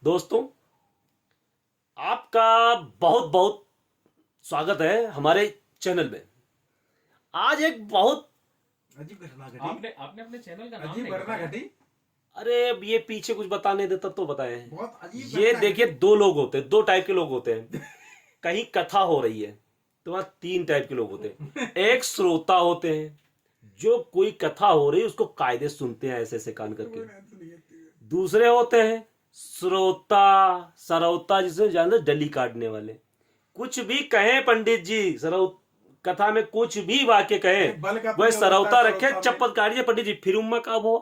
दोस्तों, आपका बहुत बहुत स्वागत है हमारे चैनल में। आज एक बहुत अजीब घटना घटी। आपने आपने अपने चैनल का नाम अजीब नहीं घटना बताया। घटी। अरे अब ये पीछे कुछ बताने देता तो बताएं। बहुत अजीब ये घटना देखिए, घटी। दो लोग होते हैं, दो टाइप के लोग होते हैं। कहीं कथा हो रही है तो वहां तीन टाइप के लोग होते हैं। एक श्रोता होते हैं जो कोई कथा हो रही है उसको कायदे सुनते हैं ऐसे ऐसे कान करके। दूसरे होते हैं श्रोता सरौता, जिसे जानते हैं, डली काटने वाले। कुछ भी कहें पंडित जी, सरौ कथा में कुछ भी वाक्य कहें बल का वह प्रयोग होता सरौता है रखे, श्रोता में। चप्पल काटिए पंडित जी, फिर उम्मा कब हो।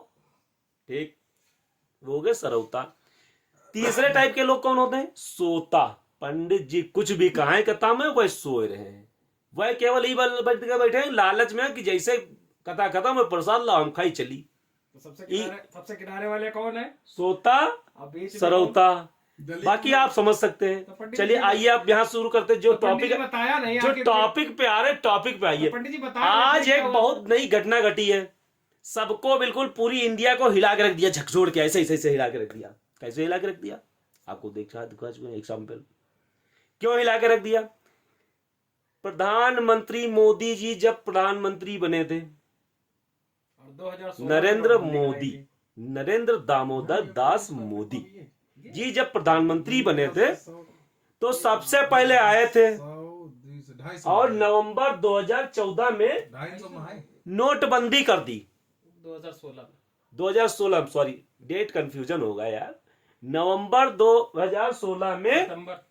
ठीक, वो हो गए सरौता। तीसरे टाइप के लोग कौन होते हैं? सोता। पंडित जी कुछ भी कहा कथा में वह सोए रहे हैं, वह केवल ही बैठ के बैठे हैं लालच में कि जैसे कथा खत्म है प्रसाद लाओ हम खाई चली। तो सबसे किनारे वाले कौन है? सोता अब बीच में सरौता, दलित बाकी में- आप समझ सकते तो हैं। पंडित चलिए जी आइए आप यहाँ शुरू करते हैं। जो तो पंडित टॉपिक जी बताया नहीं जो आखिर टॉपिक पे आ रहे टॉपिक पे आइए। तो पंडित जी बताया आज नहीं, एक क्या हुआ? बहुत नई घटना घटी है, सबको बिल्कुल पूरी इंडिया को हिला के रख दिया, झकझोर के ऐसे ऐसे हिला के रख दिया। कैसे हिला के रख दिया आपको दिखा एग्जाम्पल। क्यों हिला के रख दिया? प्रधानमंत्री मोदी जी जब प्रधानमंत्री बने थे, और 2016 में नरेंद्र नोटबंदी कराई मोदी, थी। नरेंद्र दामोदर दास मोदी जी जब प्रधानमंत्री बने थे तो सबसे पहले आए थे 250 और नवंबर 2014 में 250 में है। नोटबंदी कर दी। 2016 में 2016, सॉरी डेट कंफ्यूजन होगा यार। नवंबर 2016 में। सितंबर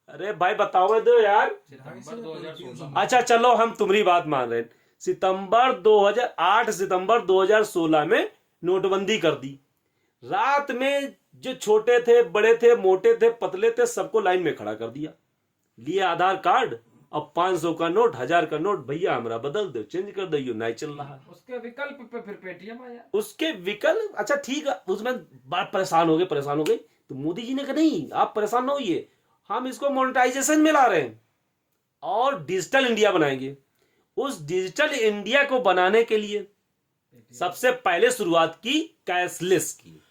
अरे भाई बताओ दो यार। 2016 अच्छा चलो हम तुम्हारी बात मान रहे हैं। सितंबर 2008 सितंबर 2016 में नोटबंदी कर दी। रात में जो छोटे थे बड़े थे मोटे थे पतले थे सबको लाइन में खड़ा कर दिया। लिए आधार कार्ड, अब 500 का नोट 1000 का नोट, भैया हमारा बदल दो, चेंज कर दो, नहीं चल रहा है। उसके विकल्प पे फिर पेटीएम आया। उसके विकल्प, अच्छा ठीक है, उसमें बात परेशान हो गई। तो मोदी जी ने कहा नहीं आप परेशान ना होइए, हम इसको मोनेटाइजेशन में ला रहे हैं और डिजिटल इंडिया बनाएंगे। उस डिजिटल इंडिया को बनाने के लिए सबसे पहले शुरुआत की कैशलेस की,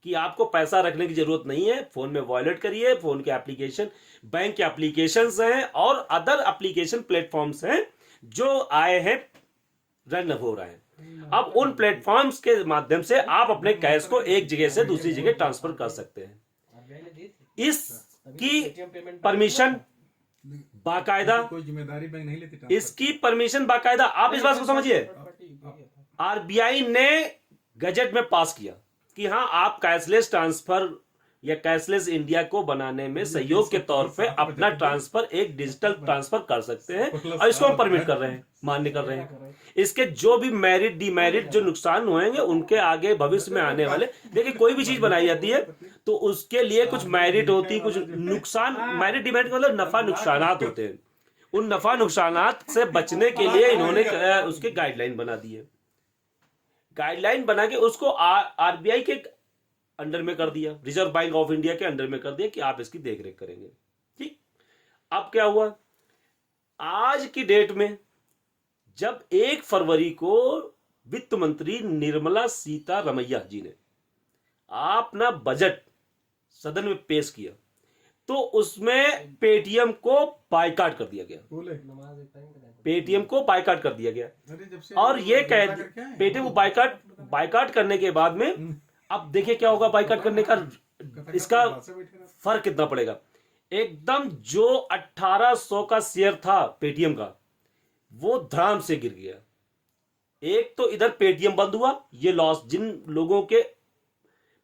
कि आपको पैसा रखने की जरूरत नहीं है, फोन में वॉलेट करिए, फोन के एप्लीकेशन, बैंक के एप्लीकेशंस हैं और अदर एप्लीकेशन प्लेटफॉर्म्स हैं जो आए हैं, रन हो रहे हैं। अब उन प्लेटफॉर्म्स के माध्यम से आप अपने कैश को एक जगह से दूसरी जगह ट्रांसफर कर सकते हैं। इसकी परमिशन बाकायदा, कोई जिम्मेदारी बैंक नहीं लेती। इसकी परमिशन बाकायदा, आप इस बात को समझिए, आरबीआई ने गजट में पास किया कि हाँ आप कैशलेस ट्रांसफर या कैशलेस इंडिया को बनाने में सहयोग के तौर पे अपना ट्रांसफर एक डिजिटल ट्रांसफर कर सकते हैं और इसको हम परमिट कर रहे हैं, मान्य कर रहे हैं। इसके जो भी मेरिट डिमेरिट जो नुकसान होंगे उनके आगे भविष्य में आने वाले, देखिए कोई भी चीज बनाई जाती है तो उसके लिए कुछ मेरिट होती है, कुछ नुकसान, मेरिट डिमेरिट मतलब नफा नुकसानात होते हैं। उन नफा नुकसानात से बचने के लिए इन्होंने उसके गाइडलाइन बना दी है। गाइडलाइन बना के उसको आरबीआई के अंडर में कर दिया, रिजर्व बैंक ऑफ इंडिया के अंडर में कर दिया कि आप इसकी देखरेख करेंगे। ठीक, अब क्या हुआ, आज की डेट में जब 1 फरवरी को वित्त मंत्री निर्मला सीतारमैया जी ने अपना बजट सदन में पेश किया तो उसमें पेटीएम को बायकॉट कर दिया गया। पेटीएम को बायकॉट कर दिया गया और ये कह पेटीएम को बायकॉट करने के बाद में अब देखिए क्या होगा बायकॉट करने का, इसका फर्क कितना पड़ेगा। एकदम जो 1800 का शेयर था पेटीएम का वो धड़ाम से गिर गया। एक तो इधर पेटीएम बंद हुआ, ये लॉस, जिन लोगों के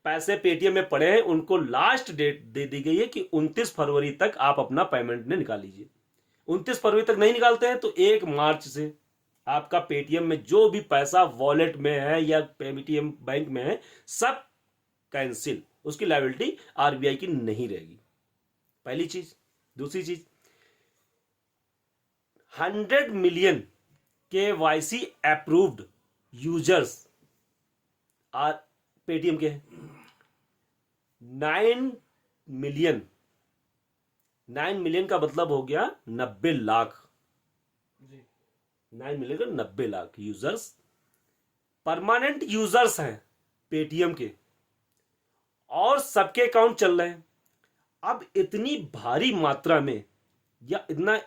पैसे पेटीएम में पड़े हैं उनको लास्ट डेट दे दी गई है कि 29 फरवरी तक आप अपना पेमेंट ने निकाल लीजिए। 29 फरवरी तक नहीं निकालते हैं तो 1 मार्च से आपका पेटीएम में जो भी पैसा वॉलेट में है या पेटीएम बैंक में है सब कैंसिल, उसकी लायबिलिटी आरबीआई की नहीं रहेगी। पहली चीज। दूसरी चीज, 100 million KYC approved users are Paytm के हैं। 9 मिलियन का मतलब हो गया 90 लाख। 9 मिलियन का 90 लाख यूजर्स परमानेंट यूजर्स हैं पेटीएम के। और सबके अकाउंट चल रहे हैं। अब इतनी भारी मात्रा में या इतना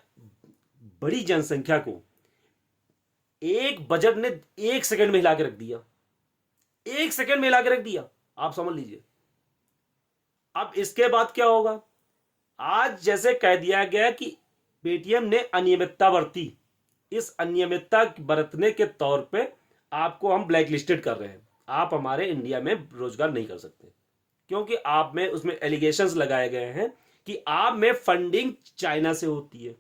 बड़ी जनसंख्या को एक बजट ने 1 सेकंड में हिला के रख दिया, 1 सेकंड में हिला के रख दिया, आप समझ लीजिए। अब इसके बाद क्या होगा? आज जैसे कह दिया गया कि पेटीएम ने अनियमितता बरती, इस अनियमितता बरतने के तौर पे आपको हम ब्लैक लिस्टेड कर रहे हैं, आप हमारे इंडिया में रोजगार नहीं कर सकते, क्योंकि आप में उसमें एलिगेशंस लगाए गए हैं कि आप में फंडिंग चाइना से होती है।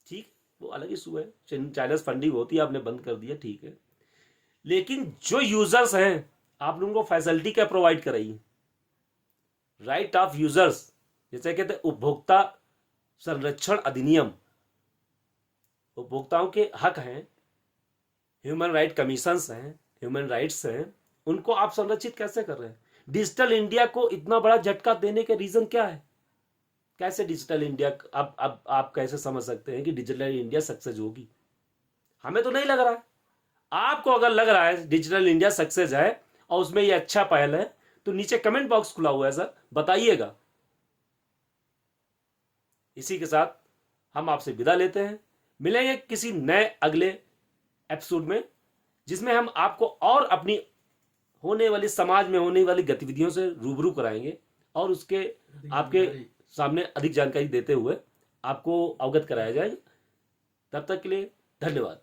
ठीक, वो अलग इशू है, चाइना से फंडिंग होती है, आपने बंद कर दिया, ठीक है। लेकिन जो यूजर्स हैं, आप लोगों को फैसिलिटी क्या प्रोवाइड कराई? राइट ऑफ यूजर्स, जैसे कहते हैं उपभोक्ता संरक्षण अधिनियम, उपभोक्ताओं के हक हैं, ह्यूमन राइट कमीशंस हैं, ह्यूमन राइट्स हैं, उनको आप संरक्षित कैसे कर रहे हैं? डिजिटल इंडिया को इतना बड़ा झटका देने के रीजन क्या है? कैसे डिजिटल इंडिया, अब आप कैसे समझ सकते हैं कि डिजिटल इंडिया सक्सेस होगी? हमें तो नहीं लग रहा है। आपको अगर लग रहा है डिजिटल इंडिया सक्सेस है और उसमें ये अच्छा पहल है, तो नीचे कमेंट बॉक्स खुला हुआ है सर, बताइएगा। इसी के साथ हम आपसे विदा लेते हैं, मिलेंगे किसी नए अगले एपिसोड में, जिसमें हम आपको और अपनी होने वाली समाज में होने वाली गतिविधियों से रूबरू कराएंगे और उसके आपके सामने अधिक जानकारी देते हुए आपको अवगत कराया जाएगा। तब तक के लिए धन्यवाद।